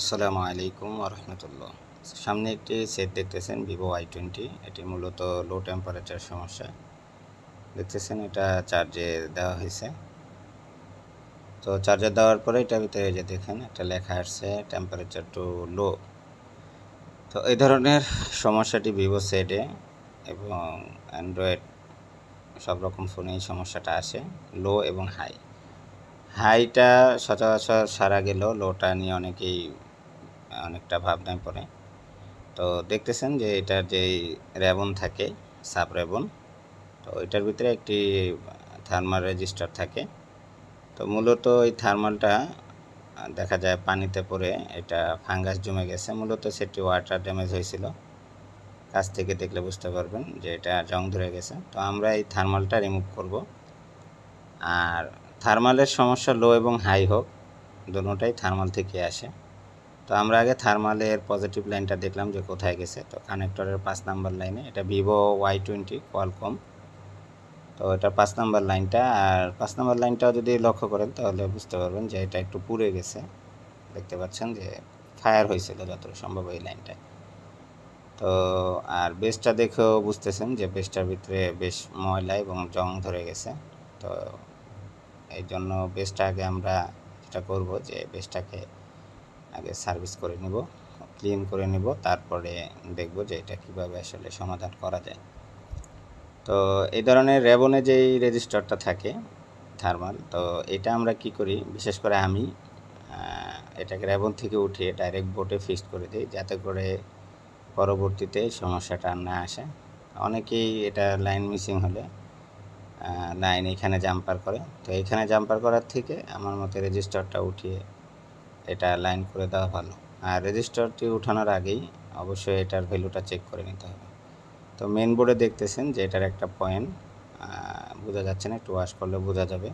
আসসালামু আলাইকুম ওরহমতুল্লাহ। সামনে একটি সেট দেখতেছেন ভিভো Y20। এটি মূলত লো টেম্পারেচার সমস্যা দেখতেছেন। এটা চার্জে দেওয়া হয়েছে। তো চার্জে দেওয়ার পরে এটার ভিতরে যে দেখেন একটা লেখা আসছে টেম্পারেচার টু লো। তো এই ধরনের সমস্যাটি ভিভো সেটে এবং অ্যান্ড্রয়েড সব রকম ফোনে এই সমস্যাটা আসে, লো এবং হাই। হাইটা সচরাচর সারা গেলেও লোটা নিয়ে অনেকটা ভাবনায় পড়ে। তো দেখতেছেন যে এটার যেই র্যাবন থাকে, সাব র্যাবন, তো এটার ভিতরে একটি থার্মাল রেজিস্টার থাকে। তো মূলত এই থার্মালটা দেখা যায় পানিতে পড়ে এটা ফাঙ্গাস জমে গেছে। মূলত সেটি ওয়াটার ড্যামেজ হয়েছিল। কাছ থেকে দেখলে বুঝতে পারবেন যে এটা জং ধরে গেছে। তো আমরা এই থার্মালটা রিমুভ করব। আর থার্মালের সমস্যা লো এবং হাই হোক, দুটোটাই থার্মাল থেকে আসে। তো আমরা আগে থার্মালের পজিটিভ লাইনটা দেখলাম যে কোথায় গেছে। তো কানেক্টরের 5 নাম্বার লাইনে, এটা ভিভো Y20 কোয়ালকম। তো এটা 5 নাম্বার লাইনটা, আর 5 নাম্বার লাইনটাও যদি লক্ষ্য করেন তাহলে বুঝতে পারবেন যে এটা একটু পুড়ে গেছে। দেখতে পাচ্ছেন যে ফায়ার হয়েছিল যতটা সম্ভব এই লাইনটায়। তো আর বেসটা দেখেও বুঝতেছেন যে বেসটার ভিতরে বেশ ময়লা এবং জং ধরে গেছে। তো এই জন্য বেসটা আগে আমরা যেটা করব যে বেসটাকে আগে সার্ভিস করে নিব, ক্লিন করে নিব, তারপরে দেখব যে এটা কিভাবে আসলে সমাধান করা যায়। তো এই ধরনের র্যাবনে যেই রেজিস্টারটা থাকে থার্মাল, তো এটা আমরা কি করি, বিশেষ করে আমি এটাকে র্যাবন থেকে উঠিয়ে ডাইরেক্ট বোর্ডে ফিক্সড করে দিই, যাতে করে পরবর্তীতে সমস্যাটা না আসে। অনেকেই এটা লাইন মিসিং হলে লাইন এখানে জাম্পার করে। তো এখানে জাম্পার করার থেকে আমার মতে রেজিস্টারটা উঠিয়ে এটা লাইন করে দেওয়া ভালো। আর রেজিস্টারটি উঠানোর আগেই অবশ্যই এটার ভ্যালুটা চেক করে নিতে হবে। তো মেন বোর্ডে দেখতেছেন যে এটার একটা পয়েন্ট বোঝা যাচ্ছে না, একটু ওয়াশ করলে বোঝা যাবে।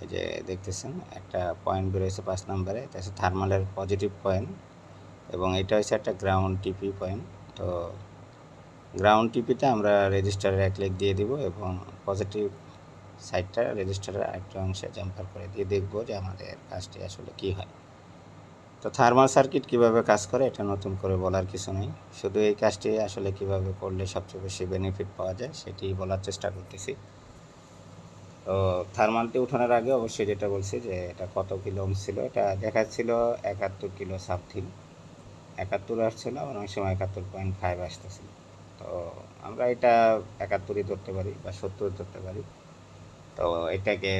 এই যে দেখতেছেন একটা পয়েন্ট বেরোয়েছে 5 নম্বরে, এটা হচ্ছে থার্মালের পজিটিভ পয়েন্ট, এবং এটা হচ্ছে একটা গ্রাউন্ড টিপি পয়েন্ট। তো গ্রাউন্ড টিপিতে আমরা রেজিস্টারের এক লেগ দিয়ে দিব এবং পজিটিভ সাইডটা রেজিস্টারের আরেকটা অংশে জাম্পার করে দিয়ে দেখব যে আমাদের কাজটি আসলে কী হয়। তো থার্মাল সার্কিট কিভাবে কাজ করে এটা নতুন করে বলার কিছু নেই, শুধু এই কাজটি আসলে কিভাবে করলে সবচেয়ে বেশি বেনিফিট পাওয়া যায় সেটি বলার চেষ্টা করতেছি। তো থার্মালটি উঠানোর আগে অবশ্যই যেটা বলছি যে এটা কত কিলো ওহম ছিল, এটা দেখাচ্ছিল 71 কিলো সামথিং, 71 আসছিল, অনেক সময় 71.5 আসতেছিল। তো আমরা এটা 71ই ধরতে পারি বা 70 ধরতে পারি। তো এটাকে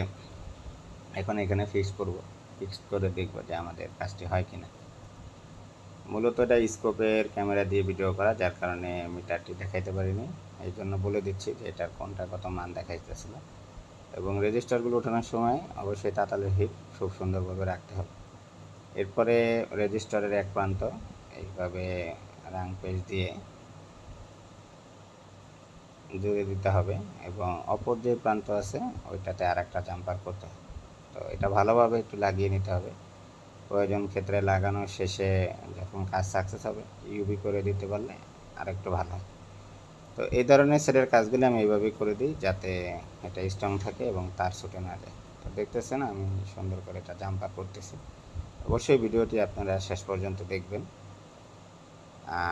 এখন এখানে ফিক্স করব, ফিক্স করে দেখব যে আমাদের কাজটি হয় কিনা। মূলত এটা স্কোপের ক্যামেরা দিয়ে ভিডিও করা, যার কারণে মিটারটি দেখাইতে পারিনি। এই জন্য বলে দিচ্ছি যে এটার কোনটা কত মান দেখাইতেছিল। এবং রেজিস্টারগুলো ওঠানোর সময় অবশ্যই তাতালের হিট খুব সুন্দরভাবে রাখতে হবে। এরপরে রেজিস্টারের এক প্রান্ত এইভাবে রাং পেজ দিয়ে জুড়ে দিতে হবে, এবং অপর যে প্রান্ত আছে ওইটাতে আর একটা জাম্পার করতে হবে। তো এটা ভালোভাবে একটু লাগিয়ে নিতে হবে। প্রয়োজন ক্ষেত্রে লাগানোর শেষে যখন কাজ সাকসেস হবে ইউভি করে দিতে পারলে আর একটু ভালো হয়। তো এই ধরনের সেটের কাজগুলি আমি এইভাবেই করে দিই যাতে এটা স্ট্রং থাকে এবং তার ছুটে না যায়। তো দেখতেছেন আমি সুন্দর করে এটা জাম্পার করতেছি। অবশ্যই ভিডিওটি আপনারা শেষ পর্যন্ত দেখবেন।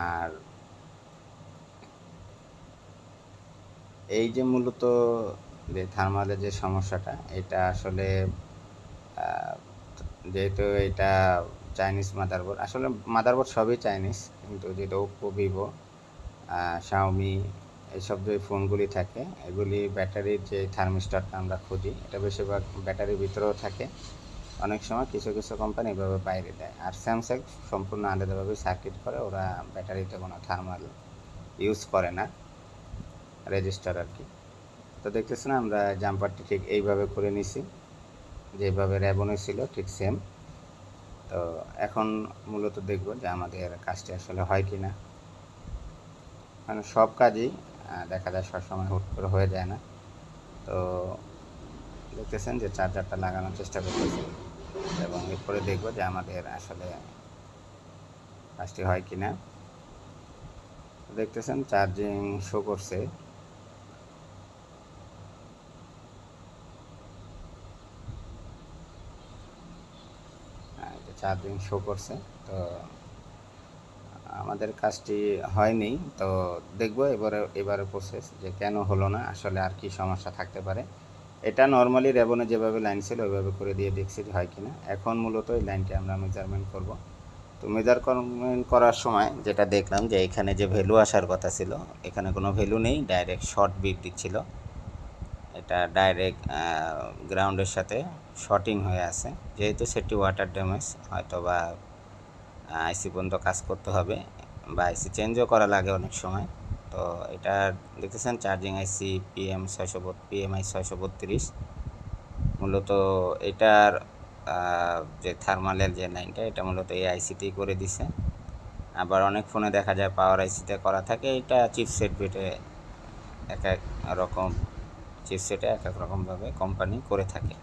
আর এই যে মূলত যে থার্মালের যে সমস্যাটা, এটা আসলে যেহেতু এটা চাইনিজ মাদারবোর্ড, আসলে মাদারবোর্ড সবই চাইনিজ, কিন্তু যেটা ওপ্পো, ভিভো, শাওমি, এইসব যে ফোনগুলি থাকে এগুলি ব্যাটারির যে থার্মিস্টরটা আমরা খুঁজি এটা বেশিরভাগ ব্যাটারির ভিতরেও থাকে। অনেক সময় কিছু কিছু কোম্পানি এভাবে বাইরে দেয়। আর স্যামসাং সম্পূর্ণ আলাদাভাবে সার্কিট করে, ওরা ব্যাটারিতে কোনো থার্মাল ইউজ করে না, রেজিস্টার আর কি। তো দেখতেছেন আমরা জাম্পারটি ঠিক এইভাবে করে নিছি, যেভাবে র্যাবনে ছিল ঠিক সেম। তো এখন মূলত দেখব যে আমাদের কাজটি আসলে হয় কি না। মানে সব কাজই দেখা যায় সবসময় হুট করে হয়ে যায় না। তো দেখতেছেন যে চার্জারটা লাগানোর চেষ্টা করতেছি, এবং এরপরে দেখব যে আমাদের আসলে কাজটি হয় কি না। দেখতেছেন চার্জিং শো করছে। চার্জিং শো করছে। তো আমাদের কাজটি হয়নি, তো দেখব এবারে প্রসেস যে কেন হলো না, আসলে আর কি সমস্যা থাকতে পারে। এটা নর্মালি রেবনে যেভাবে লাইন ছিল ওইভাবে করে দিয়ে দেখছি হয় কিনা। এখন মূলত এই লাইনটি আমরা মেজারমেন্ট করব। তো মেজারমেন্ট করার সময় যেটা দেখলাম যে এখানে যে ভ্যালু আসার কথা ছিল এখানে কোনো ভ্যালু নেই, ডাইরেক্ট শর্ট বিপ দিচ্ছিল। এটা ডাইরেক্ট গ্রাউন্ডের সাথে শর্টিং হয়ে আছে। যেহেতু সেটি ওয়াটার ড্যামেজ, হয়তো বা আইসি পর্যন্ত কাজ করতে হবে বা আইসি চেঞ্জও করা লাগে অনেক সময়। তো এটা দেখতেছেন চার্জিং আইসি PMI 632। মূলত এটার যে থার্মালের যে লাইনটা এটা মূলত এই আইসিতেই করে দিছে। আবার অনেক ফোনে দেখা যায় পাওয়ার আইসিতে করা থাকে। এটা চিপসেট বেটে এক এক রকম, চিপসেটে এক এক রকমভাবে কোম্পানি করে থাকে।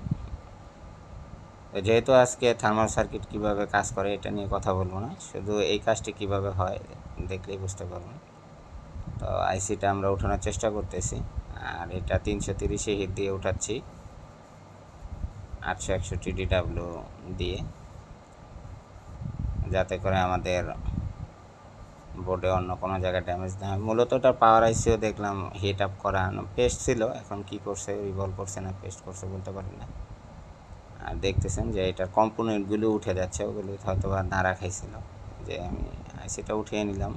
তো যেহেতু আজকে থার্মাল সার্কিট কিভাবে কাজ করে এটা নিয়ে কথা বলবো না, শুধু এই কাজটি কিভাবে হয় দেখলেই বুঝতে পারবেন। তো আইসিটা আমরা উঠানোর চেষ্টা করতেছি, আর এটা 330 হিট দিয়ে উঠাচ্ছি 861 DW দিয়ে, যাতে করে আমাদের বোর্ডে অন্য কোনো জায়গায় ড্যামেজ না হয়। মূলত এটা পাওয়ার আইসিও দেখলাম হিট আপ করা পেস্ট ছিল, এখন কি করছে, রিভলভ করছে না পেস্ট করছে বলতে পারি না। আর দেখতেছেন যে এটার কম্পোনেন্টগুলো উঠে যাচ্ছে, ওগুলো হয়তো বা নাড়া খাইছিল। যে আমি আইসিটা উঠিয়ে নিলাম,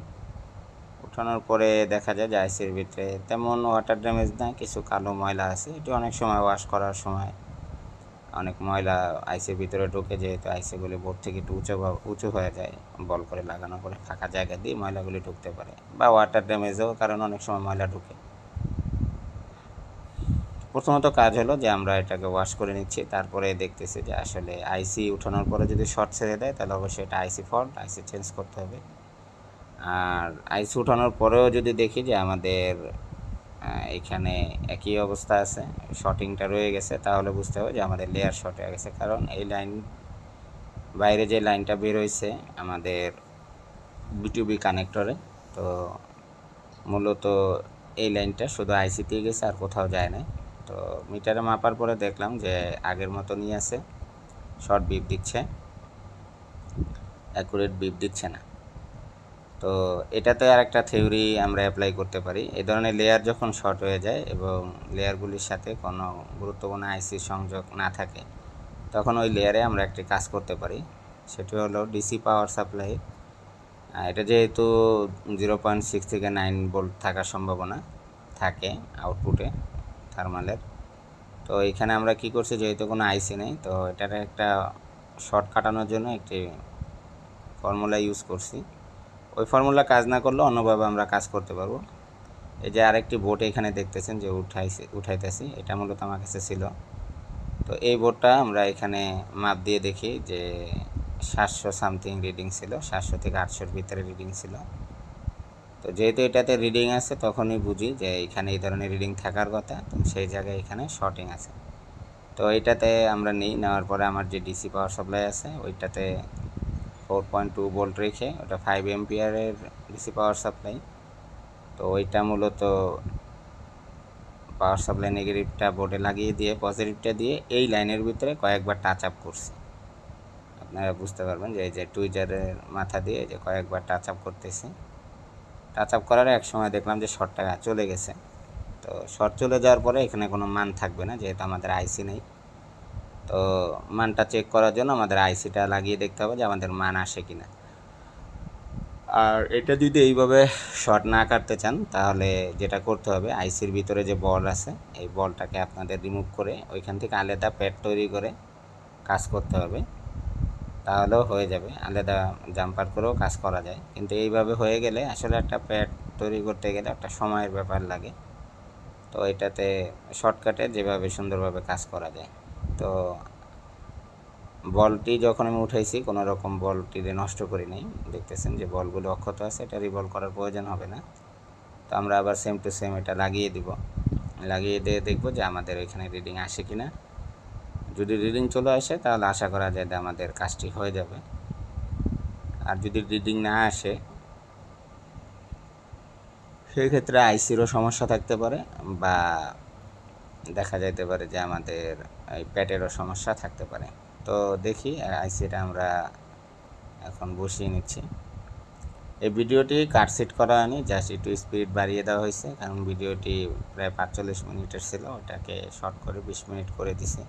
উঠানোর পরে দেখা যায় যে আইসির ভিতরে তেমন ওয়াটার ড্যামেজ না, কিছু কালো ময়লা আছে। এটি অনেক সময় ওয়াশ করার সময় অনেক ময়লা আইসির ভিতরে ঢুকে, যেহেতু আইসিগুলি বোর্ড থেকে একটু উঁচু হয়ে যায়, বল করে লাগানোর পরে ফাঁকা জায়গা দিয়ে ময়লাগুলি ঢুকতে পারে, বা ওয়াটার ড্যামেজও কারণ অনেক সময় ময়লা ঢুকে। প্রথমত কাজ হলো যে আমরা এটাকে ওয়াশ করে নিচ্ছি, তারপরে দেখতেছি যে আসলে আইসি উঠানোর পরে যদি শর্ট ছেড়ে দেয় তাহলে অবশ্যই এটা আইসি ফল্ট, আইসি চেঞ্জ করতে হবে। আর আইসি উঠানোর পরেও যদি দেখি যে আমাদের এখানে একই অবস্থা আছে, শর্টিংটা রয়ে গেছে, তাহলে বুঝতে হবে যে আমাদের লেয়ার শর্ট হয়ে গেছে। কারণ এই লাইন বাইরে যে লাইনটা বের হয়েছে আমাদের B2B কানেক্টরে, তো মূলত এই লাইনটা শুধু আইসিতেই গেছে, আর কোথাও যায় না। তো মিটারে মাপার পরে দেখলাম যে আগের মতনই আছে, শর্ট বিপ দিচ্ছে, অ্যাকুরেট বিপ দিচ্ছে না। তো এটাতে আর একটা থিওরি আমরা অ্যাপ্লাই করতে পারি। এই ধরনের লেয়ার যখন শর্ট হয়ে যায় এবং লেয়ারগুলির সাথে কোনো গুরুত্বপূর্ণ আইসি সংযোগ না থাকে, তখন ওই লেয়ারে আমরা একটি কাজ করতে পারি। সেটি হলো ডিসি পাওয়ার সাপ্লাই। এটা যেহেতু 0.6 থেকে 9 ভোল্ট থাকার সম্ভাবনা থাকে আউটপুটে থার্মালের। তো এখানে আমরা কি করছি, যেহেতু কোনো আইসি নেই, তো এটার একটা শর্ট কাটানোর জন্য একটি ফর্মুলা ইউজ করছি। ওই ফর্মুলা কাজ না করলে অন্যভাবে আমরা কাজ করতে পারবো। এই যে আরেকটি বোর্ড এখানে দেখতেছেন যে উঠাইতেছি, এটা মূলত আমার কাছে ছিল। তো এই বোর্ডটা আমরা এখানে মাপ দিয়ে দেখি যে 700 সামথিং রিডিং ছিল, 700 থেকে 800-র ভিতরে রিডিং ছিল। তো যেহেতু এটাতে রিডিং আছে তখনই বুঝি যে এখানে এই ধরনের রিডিং থাকার কথা, তো সেই জায়গায় এখানে শর্টিং আছে। তো এটাতে আমরা নেওয়ার পরে আমার যে ডিসি পাওয়ার সাপ্লাই আছে ওইটাতে 4.2 ভোল্ট রেখে, ওটা 5 এম্পিয়ারের ডিসি পাওয়ার সাপ্লাই। তো ওইটা মূলত পাওয়ার সাপ্লাই নেগেটিভটা বোর্ডে লাগিয়ে দিয়ে পজিটিভটা দিয়ে এই লাইনের ভিতরে কয়েকবার টাচ আপ করছি। আপনারা বুঝতে পারবেন যে এই যে টুইজারের মাথা দিয়ে যে কয়েকবার টাচ আপ করতেছি। টাচ আপ করার এক সময় দেখলাম যে শর্টটা চলে গেছে। তো শর্ট চলে যাওয়ার পরে এখানে কোনো মান থাকবে না, যেহেতু আমাদের আইসি নেই। তো মানটা চেক করার জন্য আমাদের আইসিটা লাগিয়ে দেখতে হবে যে আমাদের মান আসে কিনা। আর এটা যদি এইভাবে শর্ট না কাটতে চান তাহলে যেটা করতে হবে, আইসির ভিতরে যে বল আছে এই বলটাকে আপনাদের রিমুভ করে ওইখান থেকে আলাদা প্যাড তৈরি করে কাজ করতে হবে, তাহলেও হয়ে যাবে। আলাদা জাম্পার করেও কাজ করা যায়, কিন্তু এইভাবে হয়ে গেলে আসলে একটা প্যাড তৈরি করতে গেলে একটা সময়ের ব্যাপার লাগে। তো এটাতে শর্টকাটে যেভাবে সুন্দরভাবে কাজ করা যায়। তো বলটি যখন আমি উঠাইছি কোনো রকম বলটিরে নষ্ট করি নাই, দেখতেছেন যে বলগুলো অক্ষত আছে, এটা রিভলভ করার প্রয়োজন হবে না। তো আমরা আবার সেম টু সেম এটা লাগিয়ে দিব, লাগিয়ে দিয়ে দেখব যে আমাদের এখানে রিডিং আসে কিনা। যদি রিডিং চলে আসে তাহলে আশা করা যায় যে আমাদের কাজটি হয়ে যাবে। আর যদি রিডিং না আসে সেই ক্ষেত্রে আইসিরও সমস্যা থাকতে পারে, বা দেখা যাইতে পারে যে আমাদের এই প্যাটেরও সমস্যা থাকতে পারে। তো দেখি আইসিটা আমরা এখন বসিয়ে নিচ্ছি। এই ভিডিওটি কাটসিট করা হয়নি, জাস্ট একটু স্পিড বাড়িয়ে দেওয়া হয়েছে, কারণ ভিডিওটি প্রায় 45 মিনিটের ছিল, ওটাকে শর্ট করে 20 মিনিট করে দিছি।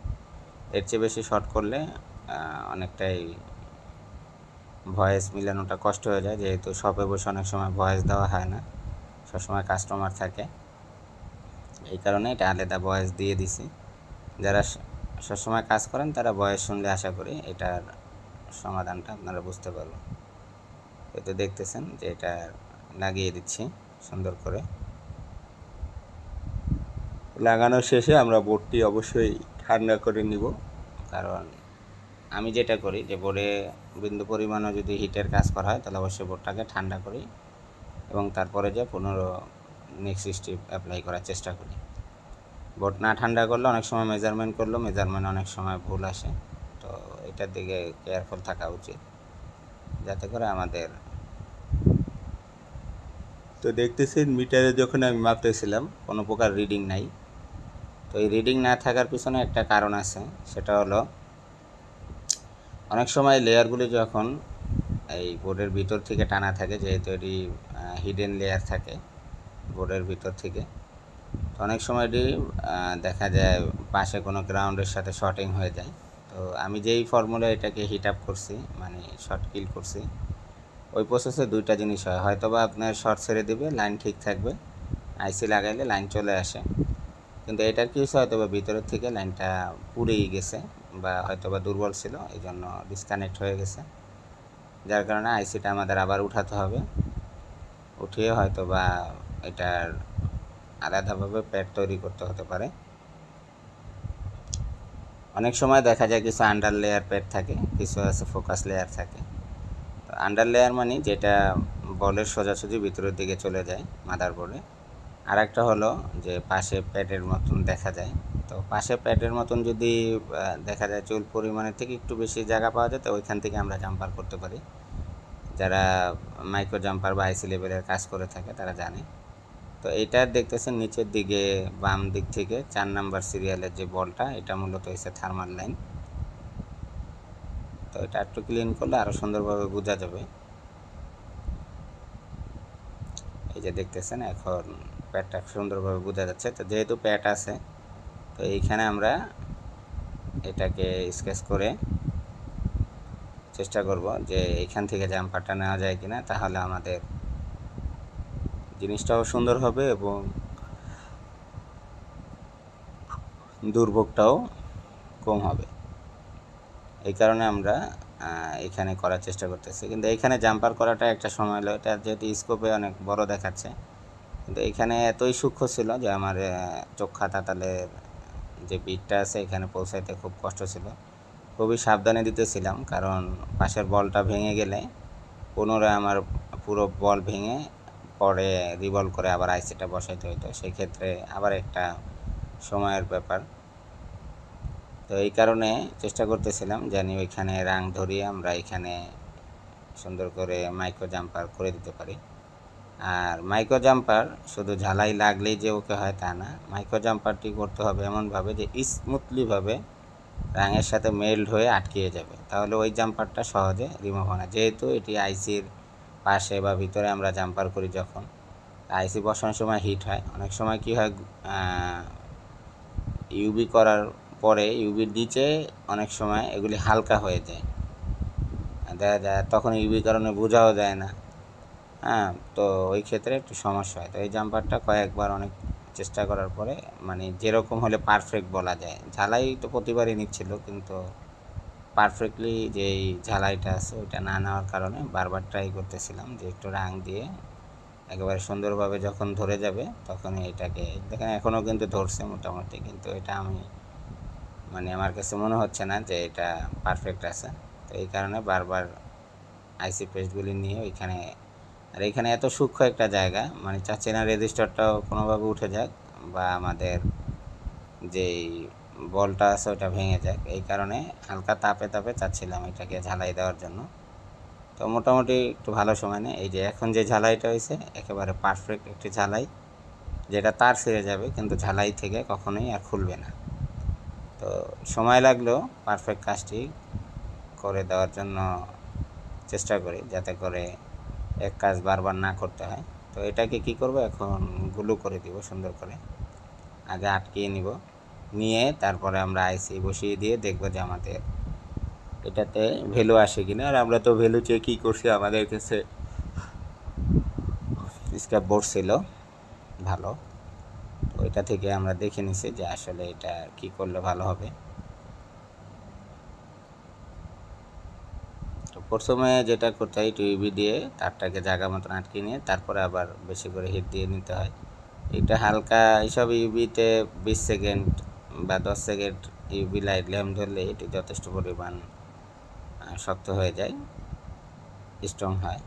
এর চেয়ে বেশি শর্ট করলে অনেকটাই ভয়েস মিলানোটা কষ্ট হয়ে যায়, যেহেতু শপে বসে অনেক সময় ভয়েস দেওয়া হয় না, সবসময় কাস্টমার থাকে, এই কারণে এটা আলাদা ভয়েস দিয়ে দিছি। যারা সবসময় কাজ করেন তারা ভয়েস শুনলে আশা করি এটার সমাধানটা আপনারা বুঝতে পারবেন। তো দেখতেছেন যে এটা লাগিয়ে দিচ্ছি সুন্দর করে। লাগানোর শেষে আমরা বোর্ডটি অবশ্যই ঠান্ডা করে নিব, কারণ আমি যেটা করি যে বোর্ডে বিন্দু পরিমাণও যদি হিটের কাজ করা হয় তাহলে অবশ্যই বোর্ডটাকে ঠান্ডা করি এবং তারপরে যে নেক্সট স্টেপ অ্যাপ্লাই করার চেষ্টা করি। বোর্ড না ঠান্ডা করলে অনেক সময় মেজারমেন্ট করলেও মেজারমেন্ট অনেক সময় ভুল আসে, তো এটার দিকে কেয়ারফুল থাকা উচিত যাতে করে আমাদের। তো দেখতেছেন মিটারে যখন আমি মাপতেছিলাম কোনো প্রকার রিডিং নাই। তো এই রিডিং না থাকার পিছনে একটা কারণ আছে, সেটা হলো অনেক সময় লেয়ারগুলি যখন এই বোর্ডের ভিতর থেকে টানা থাকে, যেহেতু এটি হিডেন লেয়ার থাকে বোর্ডের ভিতর থেকে, তো অনেক সময় এটি দেখা যায় পাশে কোনো গ্রাউন্ডের সাথে শর্টিং হয়ে যায়। তো আমি যেই ফর্মুলা এটাকে হিট আপ করছি, মানে শর্ট কিল করছি, ওই প্রসেসে দুইটা জিনিস হয়, হয়তোবা আপনার শর্ট ছেড়ে দিবে, লাইন ঠিক থাকবে, আইসি লাগাইলে লাইন চলে আসে, কিন্তু এটার কি হচ্ছে হয়তোবা ভিতরের থেকে লাইনটা পুড়েই গেছে বা হয়তোবা দুর্বল ছিল, এই জন্য ডিসকানেক্ট হয়ে গেছে, যার কারণে আইসিটা আমাদের আবার উঠাতে হবে। উঠিয়ে হয়তোবা এটার আলাদাভাবে প্যাড তৈরি করতে হতে পারে। অনেক সময় দেখা যায় কিছু আন্ডার লেয়ার প্যাড থাকে, কিছু আছে ফোকাস লেয়ার থাকে। তো আন্ডার লেয়ার মানে যেটা বলের সোজাসুজি ভিতরের দিকে চলে যায় মাদারবোর্ডে, আর একটা হলো যে পাশে প্যাডের মতন দেখা যায়। তো পাশে প্যাডের মতন যদি দেখা যায় চুল পরিমাণের থেকে একটু বেশি জায়গা পাওয়া যায়, তো ওইখান থেকে আমরা জাম্পার করতে পারি। যারা মাইক্রো জাম্পার বা আইসি লেভেলের কাজ করে থাকে তারা জানে। তো এটা দেখতেছেন নিচের দিকে বাম দিক থেকে 4 নাম্বার সিরিয়ালের যে বলটা, এটা মূলত হচ্ছে থার্মাল লাইন। তো এটা একটু ক্লিন করলে আরও সুন্দরভাবে বোঝা যাবে। এই যে দেখতেছেন এখন প্যাডটা সুন্দরভাবে বোঝা যাচ্ছে। তো যেহেতু প্যাড আছে, তো এইখানে আমরা এটাকে স্কেচ করে চেষ্টা করব যে এইখান থেকে জাম্পারটা নেওয়া যায় কিনা, তাহলে আমাদের জিনিসটাও সুন্দর হবে এবং দুর্ভোগটাও কম হবে। এই কারণে আমরা এখানে করার চেষ্টা করতেছি, কিন্তু এইখানে জাম্পার করাটা একটা সময় হলো, এটা যেহেতু স্কোপে অনেক বড় দেখাচ্ছে, কিন্তু এখানে এতই সূক্ষ্ম ছিল যে আমার চোখা তাতালের যে বিটটা আছে এখানে পৌঁছাইতে খুব কষ্ট ছিল। খুবই সাবধানে দিতেছিলাম, কারণ পাশের বলটা ভেঙে গেলে পুনরায় আমার পুরো বল ভেঙে পরে রিভলভ করে আবার আইসিটা বসাইতে হইতো, সেই ক্ষেত্রে আবার একটা সময়ের ব্যাপার। তো এই কারণে চেষ্টা করতেছিলাম জানি ওইখানে রাং ধরিয়ে আমরা এখানে সুন্দর করে মাইক্রো জাম্পার করে দিতে পারি। আর মাইক্রো জাম্পার শুধু ঝালাই লাগলেই যে ওকে হয় তা না, মাইক্রো জাম্পারটি করতে হবে এমনভাবে যে স্মুথলিভাবে রাঙের সাথে মেল্ড হয়ে আটকিয়ে যাবে, তাহলে ওই জাম্পারটা সহজে রিমুভ হয় না। যেহেতু এটি আইসির পাশে বা ভিতরে আমরা জাম্পার করি, যখন আইসি বসানোর সময় হিট হয়, অনেক সময় কি হয় ইউবি করার পরে ইউবির নিচে অনেক সময় এগুলি হালকা হয়ে যায়, দেখা যায় তখন ইউবি কারণে বোঝাও যায় না। তো ওই ক্ষেত্রে একটু সমস্যা হয়। তো এই জাম্পারটা কয়েকবার অনেক চেষ্টা করার পরে মানে যেরকম হলে পারফেক্ট বলা যায়, ঝালাই তো প্রতিবারই নিচ্ছিল, কিন্তু পারফেক্টলি যেই ঝালাইটা আছে ওইটা না নেওয়ার কারণে বারবার ট্রাই করতেছিলাম যে একটু রাং দিয়ে একেবারে সুন্দরভাবে যখন ধরে যাবে তখনই এটাকে দেখেন এখনও কিন্তু ধরছে মোটামুটি, কিন্তু এটা আমি মানে আমার কাছে মনে হচ্ছে না যে এটা পারফেক্ট আছে। তো এই কারণে বারবার আইসি পেস্টগুলি নিয়ে ওইখানে, আর এখানে এত সূক্ষ্ম একটা জায়গা, মানে চাচ্ছি না রেজিস্টারটাও কোনোভাবে উঠে যাক বা আমাদের যেই বলটা আছে ওটা ভেঙে যাক, এই কারণে হালকা তাপে তাপে চাচ্ছিলাম এটাকে ঝালাই দেওয়ার জন্য। তো মোটামুটি একটু ভালো সময় নেই। এই যে এখন যে ঝালাইটা হয়েছে একেবারে পারফেক্ট একটি ঝালাই, যেটা তার ছিঁড়ে যাবে কিন্তু ঝালাই থেকে কখনোই আর খুলবে না। তো সময় লাগলেও পারফেক্ট কাজটি করে দেওয়ার জন্য চেষ্টা করি যাতে করে এক কাজ বারবার না করতে হয়। তো এটাকে কি করব, এখন গ্লু করে দিব সুন্দর করে, আগে আটকিয়ে নিব, নিয়ে তারপরে আমরা আইসি বসিয়ে দিয়ে দেখব যে আমাদের এটাতে ভ্যালু আসে কিনা। আর আমরা তো ভ্যালু চেকই করছি, আমাদের কাছে স্ক্র্যাপ বোর্ড ছিল ভালো, তো এটা থেকে আমরা দেখে নিছি যে আসলে এটা কি করলে ভালো হবে। তো প্রথমে যেটা করতে হয়, ইউবি দিয়ে তারটাকে জায়গা মতন আটকে নিয়ে তারপরে আবার বেশি করে হিট দিয়ে নিতে হয়। এটা হালকা এইসব ইউবিতে 20 সেকেন্ড বা 10 সেকেন্ড ইউবি লাইট ল্যাম্প ধরলে এটি যথেষ্ট পরিমাণ শক্ত হয়ে যায়, স্ট্রং হয়।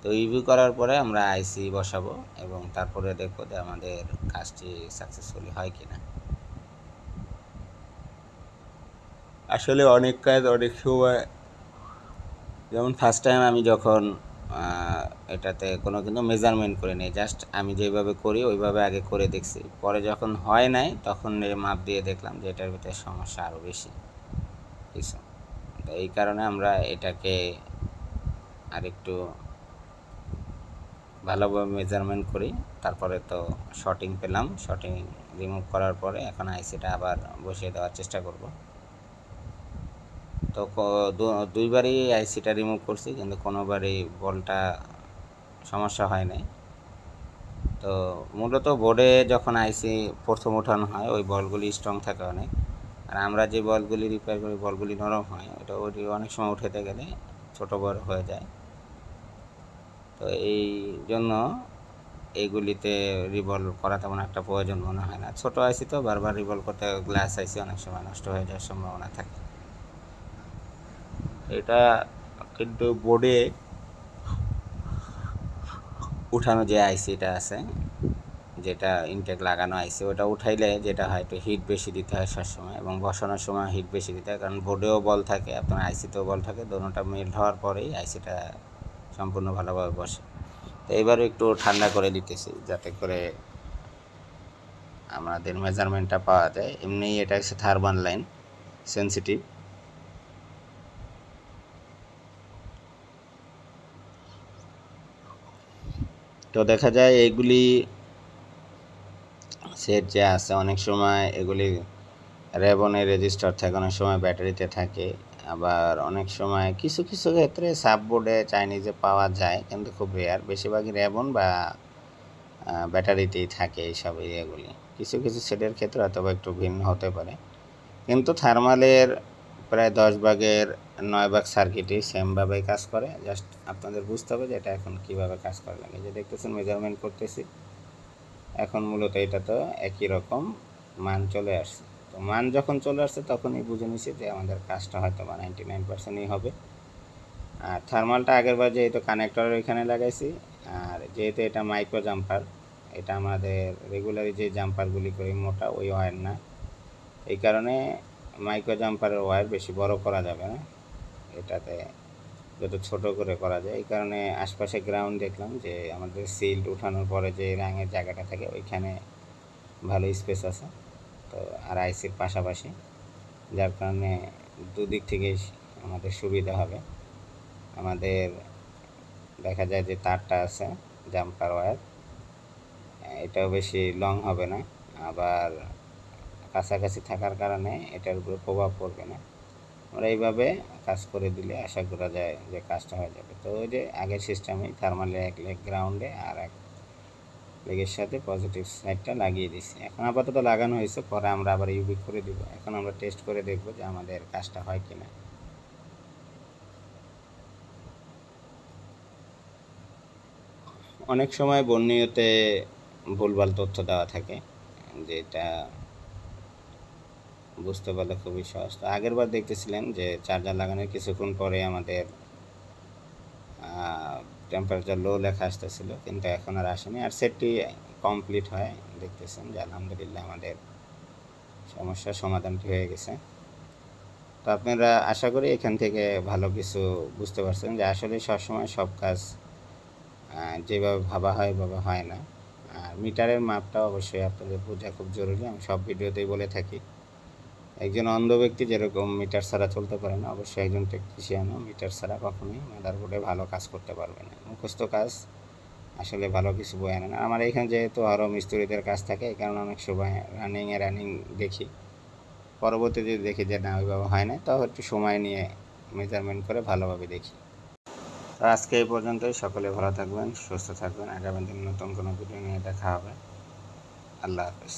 তো ইউবি করার পরে আমরা আইসি বসাবো এবং তারপরে দেখবো যে আমাদের কাজটি সাকসেসফুলি হয় কিনা। আসলে অনেক কাজ অনেক সময়, যেমন ফার্স্ট টাইম আমি যখন এটাতে কোনো কিন্তু মেজারমেন্ট করে নিই, জাস্ট আমি যেভাবে করি ওইভাবে আগে করে দেখছি, পরে যখন হয় নাই তখন মাপ দিয়ে দেখলাম যে এটার ভিতরে সমস্যা আরও বেশি কিছু। তো এই কারণে আমরা এটাকে আরেকটু ভালোভাবে মেজারমেন্ট করি, তারপরে তো শর্টিং পেলাম, শর্টিং রিমুভ করার পরে এখন আইসিটা আবার বসিয়ে দেওয়ার চেষ্টা করব। তো দুইবারই আইসিটা রিমুভ করছি, কিন্তু কোনোবারই বলটা সমস্যা হয় নাই। তো মূলত বোর্ডে যখন আইসি প্রথম ওঠানো হয় ওই বলগুলি স্ট্রং থাকে অনেক, আর আমরা যে বলগুলি রিপেয়ার করি বলগুলি নরম হয়, ওটি অনেক সময় উঠাতে গেলে ছোটো বড় হয়ে যায়। তো এই জন্য এইগুলিতে রিভলভ করা তেমন একটা প্রয়োজন মনে হয় না। ছোটো আইসি তো বারবার রিভলভ করতে, গ্লাস আইসি অনেক সময় নষ্ট হয়ে যাওয়ার সম্ভাবনা থাকে। এটা কিন্তু বোর্ডে উঠানো যে আইসিটা আছে, যেটা ইনটেক লাগানো আইসি, ওটা উঠাইলে যেটা হয় একটু হিট বেশি দিতে হয় সবসময়, এবং বসানোর সময় হিট বেশি দিতে হয়, কারণ বোর্ডেও বল থাকে আপনার আইসিতেও বল থাকে, দোনোটা মেল্ট হওয়ার পরেই আইসিটা সম্পূর্ণ ভালোভাবে বসে। তো এবারও একটু ঠান্ডা করে দিতেছি যাতে করে আমাদের মেজারমেন্টটা পাওয়া যায়। এমনি এটা হচ্ছে থার্মাল লাইন সেন্সিটিভ। তো দেখা যায় এগুলি সেট যে আছে অনেক সময় এগুলি রেবনের রেজিস্টার থাকে, অনেক সময় ব্যাটারিতে থাকে, আবার অনেক সময় কিছু কিছু ক্ষেত্রে সাববোর্ডে চাইনিজে পাওয়া যায়, কিন্তু খুব রেয়ার। বেশিরভাগই রেবন বা ব্যাটারিতেই থাকে এইসব ইয়েগুলি। কিছু কিছু সেটের ক্ষেত্রে অথবা একটু ভিন্ন হতে পারে, কিন্তু থার্মালের প্রায় 10 ভাগের 9 ভাগ সার্কিটই সেমভাবেই কাজ করে। জাস্ট আপনাদের বুঝতে হবে যে এটা এখন কীভাবে কাজ করে লাগে। যে দেখতেছেন মেজারমেন্ট করতেছি, এখন মূলত এটা তো একই রকম মান চলে আসছে। তো মান যখন চলে আসছে তখনই বুঝে নিছি যে আমাদের কাজটা হয়তো বা 99%ই হবে। আর থার্মালটা আগেরবার যেহেতু কানেক্টরের এখানে লাগাইছি, আর যেহেতু এটা মাইক্রো জাম্পার, এটা আমাদের রেগুলারই যে জাম্পারগুলি করি মোটা ওই ওয়্যার না, এই কারণে মাইক্রো জাম্পারের ওয়্যার বেশি বড় করা যাবে না, এটাতে যত ছোট করে করা যায়। এই কারণে আশপাশে গ্রাউন্ড দেখলাম যে আমাদের সিল্ড উঠানোর পরে যে রাঙের জায়গাটা থাকে ওইখানে ভালো স্পেস আছে, তো আর আইসির পাশাপাশি, যার কারণে দুদিক থেকেই আমাদের সুবিধা হবে। আমাদের দেখা যায় যে তারটা আছে জাম্পার ওয়্যার, এটাও বেশি লং হবে না, আবার কাছাকাছি থাকার কারণে এটার উপরে প্রভাব পড়বে না। আমরা এইভাবে কাজ করে দিলে আশা করা যায় যে কাজটা হয়ে যাবে। তো ওই যে আগের সিস্টেমে থার্মালে এক লেগ গ্রাউন্ডে আর এক লেগের সাথে পজিটিভ সাইডটা লাগিয়ে দিচ্ছি। এখন আপাতত লাগানো হয়েছে, পরে আমরা আবার ইউবি করে দিব। এখন আমরা টেস্ট করে দেখব যে আমাদের কাজটা হয় কিনা। অনেক সময় বর্ণীয়তে ভুলভাল তথ্য দেওয়া থাকে, যেটা বুঝতে পারলে খুবই সহজ। তো আগেরবার দেখতেছিলেন যে চার্জার লাগানোর কিছুক্ষণ পরে আমাদের টেম্পারেচার লো লেখা আসতেছিল, কিন্তু এখন আর আসেনি। আর সেটটি কমপ্লিট হয়, দেখতেছেন যে আলহামদুলিল্লাহ আমাদের সমস্যার সমাধানটি হয়ে গেছে। তো আপনারা আশা করি এখান থেকে ভালো কিছু বুঝতে পারছেন যে আসলে সবসময় সব কাজ যেভাবে ভাবা হয় এভাবে হয় না। আর মিটারের মাপটা অবশ্যই আপনাদের বোঝা খুব জরুরি, আমি সব ভিডিওতেই বলে থাকি। একজন অন্ধ ব্যক্তি যেরকম মিটার ছাড়া চলতে পারে না, অবশ্যই একজন টেকনিশিয়ানও মিটার ছাড়া কখনোই মাদারবোর্ডে ভালো কাজ করতে পারবে না। মুখস্থ কাজ আসলে ভালো কিছু বয়ে আনে না। আমার এখানে যেহেতু আরও মিস্ত্রিদের কাজ থাকে, এই কারণে অনেক সময় রানিং দেখি, পরবর্তীতে দেখি যে না ওইভাবে হয় না, তাও একটু সময় নিয়ে মেজারমেন্ট করে ভালোভাবে দেখি। তো আজকে এই পর্যন্তই। সকলে ভালো থাকবেন, সুস্থ থাকবেন। আগামী দিন নতুন কোনো ভিডিও নিয়ে দেখা হবে। আল্লাহ হাফেজ।